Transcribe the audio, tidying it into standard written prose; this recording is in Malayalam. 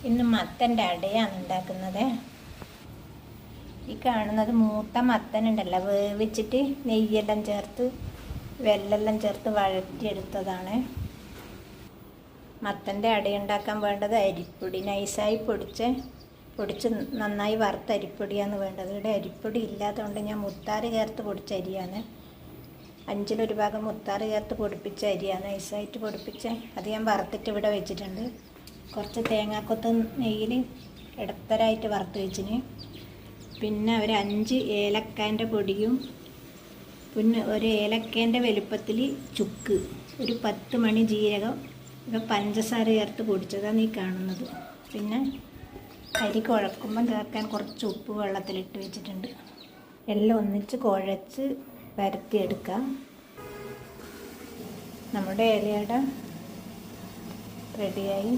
ഇന്ന് മത്തൻ്റെ അടയാണ് ഉണ്ടാക്കുന്നത്. ഈ കാണുന്നത് മൂത്ത മത്തനുണ്ടല്ലോ, വേവിച്ചിട്ട് നെയ്യെല്ലാം ചേർത്ത് വെല്ലെല്ലാം ചേർത്ത് വഴറ്റിയെടുത്തതാണ്. മത്തൻ്റെ അടയുണ്ടാക്കാൻ വേണ്ടത് അരിപ്പൊടി, നൈസായി പൊടിച്ച് നന്നായി വറുത്ത അരിപ്പൊടിയാണ് വേണ്ടത്. ഇവിടെ അരിപ്പൊടി ഇല്ലാത്തതുകൊണ്ട് ഞാൻ മുത്താറ് ചേർത്ത് പൊടിച്ച അരിയാണ്. 1/5 ഭാഗം മുത്താറ് ചേർത്ത് പൊടിപ്പിച്ച അരിയാണ്, നൈസായിട്ട് പൊടിപ്പിച്ച. അത് ഞാൻ വറുത്തിട്ട് ഇവിടെ വെച്ചിട്ടുണ്ട്. കുറച്ച് തേങ്ങാക്കൊത്ത് നെയ്യിൽ ഇടത്തരായിട്ട് വറുത്ത് വെച്ചിന്. പിന്നെ ഒരു 5 ഏലക്കാൻ്റെ പൊടിയും, പിന്നെ ഒരു ഏലക്കേൻ്റെ വലുപ്പത്തിൽ ചുക്ക്, ഒരു 10 മണി ജീരകം, ഇവ പഞ്ചസാര ചേർത്ത് പൊടിച്ചതാണ് ഈ കാണുന്നത്. പിന്നെ അരി കുഴക്കുമ്പം ചേർക്കാൻ കുറച്ച് ഉപ്പ് വെള്ളത്തിലിട്ട് വെച്ചിട്ടുണ്ട്. എല്ലാം ഒന്നിച്ച് കുഴച്ച് പരത്തിയെടുക്കാം. നമ്മുടെ ഇലയട റെഡിയായി.